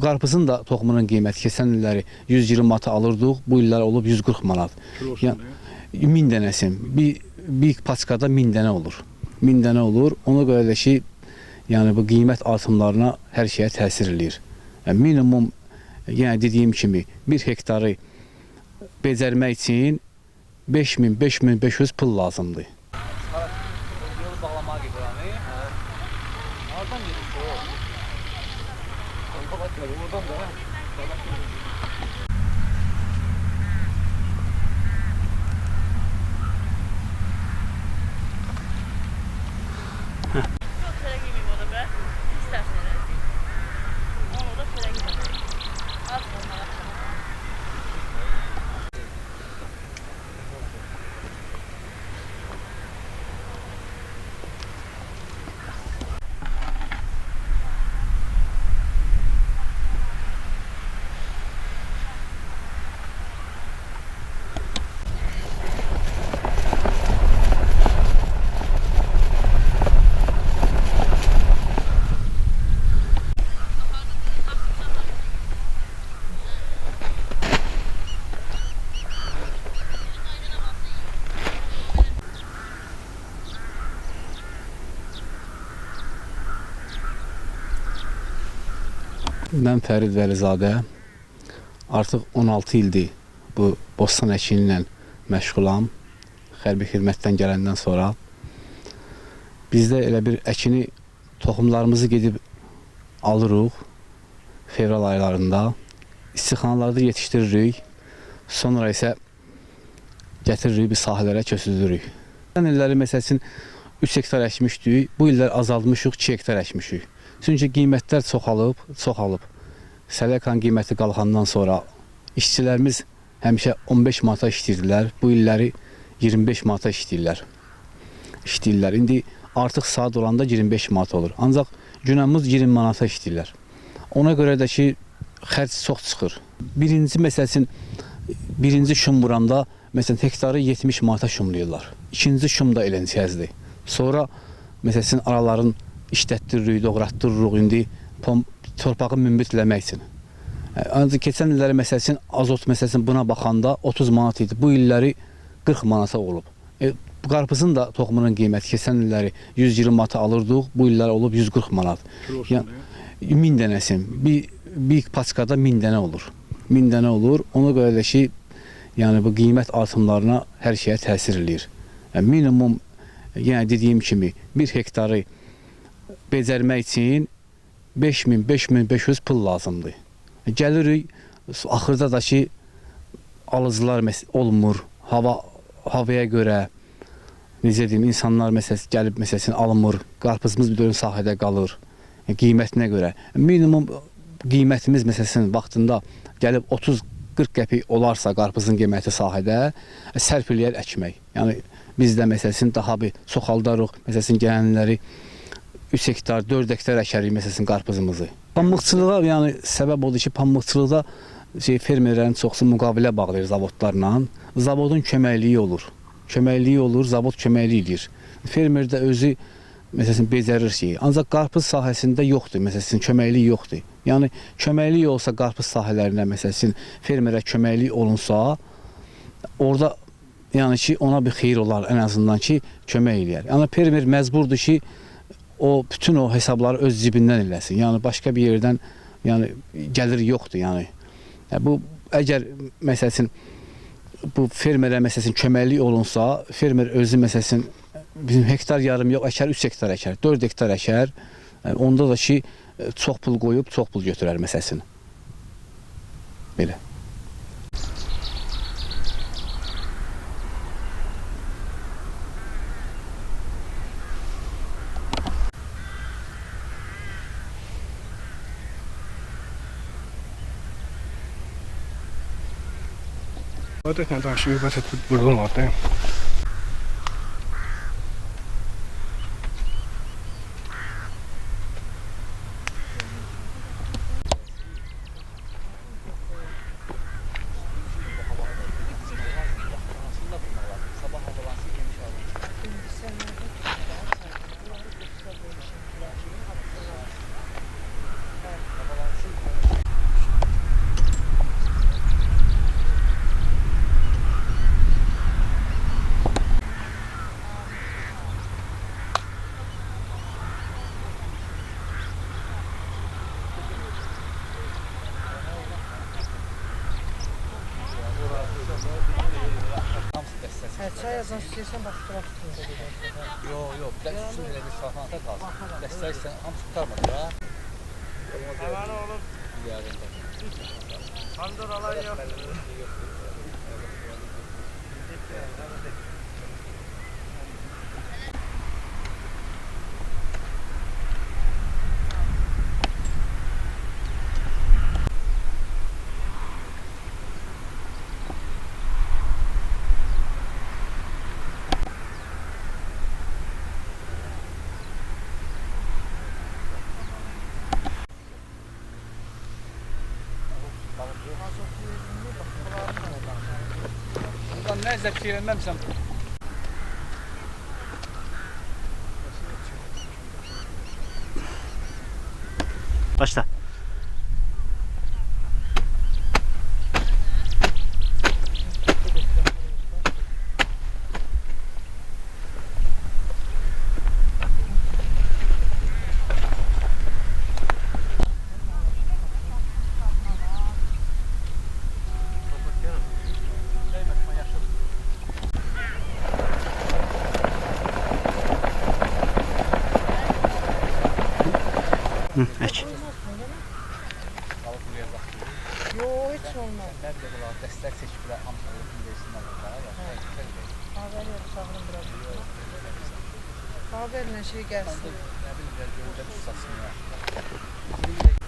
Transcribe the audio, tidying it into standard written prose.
Qarpızın da toxumunun qiyməti keçən illəri 120 manata alırdıq, bu illər olub 140 manat. Yəni 1000 dənəsin. Bir paçkada 1000 dənə olur. 1000 dənə olur. Ona görə də ki, yəni bu qiymət artımlarına hər şeyə təsir eləyir. Yəni minimum, yəni dediyim kimi, 1 hektarı becərmək üçün 5500 pul lazımdır. Yolu bağlamağa gedir. Oradan gedir o. Oradan da. Mən Fərid Vəlizadə, artıq 16 ildir bu bostan əkini ilə məşğulam. Hərbi xidmətdən gələndən sonra bizdə elə bir əkini toxumlarımızı gedib alırıq fevral aylarında, istixanalarda yetişdiririk, sonra isə gətiririk bir sahələrə köçüdürük. Gələn illəri məsəl üçün 3 hektar əkmişdik, bu illər azaltmışıq, 2 hektar əkmişik. Çünki qiymətlər çoxalıb. Sələkan qiyməti qalxandan sonra işçilərimiz həmişə 15 manata işləyirdilər, bu illəri 25 manata işləyirlər. İndi artıq saat olanda 25 manat olur. Ancaq günəmiz 20 manata işləyirlər. Ona görə də ki, xərc çox çıxır. Birinci şum vuranda məsələn hektarı 70 manata şumlayırlar. İkinci şum da eləncəzdir. Sonra məsələn araların işlətdiririk, doğratdırırıq indi torpağı münbitləmək üçün. Ancaq keçən illəri məsələn azot buna baxanda 30 manat idi. Bu illəri 40 manata olub. Qarpızın da toxumunun qiyməti keçən illəri 120 manata alırdıq, bu illər olub 140 manat. Yəni 1000 dənəsin. Bir paçkada 1000 dənə olur. 1000 dənə olur. Ona görə də ki, yəni bu qiymət artımlarına hər şeyə təsir eləyir. Yəni minimum, yəni dediyim kimi, 1 hektarı becərmək üçün 5500 pul lazımdır. Gəlirik, axırda da ki, alıcılar olmur, havaya görə, necə deyim, insanlar gəlib alınmır, qarpızımız bir dönüm sahədə qalır, qiymətinə görə. Minimum qiymətimiz vaxtında gəlib 30-40 qəpik olarsa qarpızın qiyməti sahədə sərf eləyər əkmək. Yəni biz də daha bir çoxaldarıq, gələnləri 3 hektar, 4 hektar əkərik qarpızımızı. Pambıqçılığa yəni səbəb odur ki, pambıqçılıqda fermerlərin çoxsu müqavilə bağlayır zavodlarla. Zavodun köməkliyi olur, zavod köməkliyi edir. Fermer də özü becərir ki, ancaq qarpız sahəsində yoxdur, köməkliyi yoxdur. Yəni köməkliyi olsa qarpız sahələrində fermerə köməkliyi olunsa, orada yəni ki, ona bir xeyir olar ən azından ki, kömək eləyər. Yəni fermer məcburdur ki, bütün o hesabları öz cibindən eləsin. Yəni başqa bir yerdən gəlir yoxdur. Yəni bu əgər bu fermerə köməklik olunsa, fermer özü bizim hektar yarım yox, əkər 3 hektar əkər, 4 hektar əkər, onda da ki, çox pul qoyub, çox pul götürər Belə. Adətən daşıyıb, buradan orada. Birazdan istəyirsən bax fotoğraf tutun da gedək. Yok. Bir üstün elə bir saxlanata qalsın. Dəstək sən hamısı tutarmadı da. Həvəli olub, Yarın. kandıralar yox. Buradan nə zəbt eləməmişəm. Başla. Hı, aç. Qalıb buraya baxdı. Yox, heç olmaz. Mən də qulaq dəstək çəkiblər hamısını versinlər orada. Haber ver, uşağının biraz. Haberlə şey gəlsin. Nə bilim, göldə tutasın ya.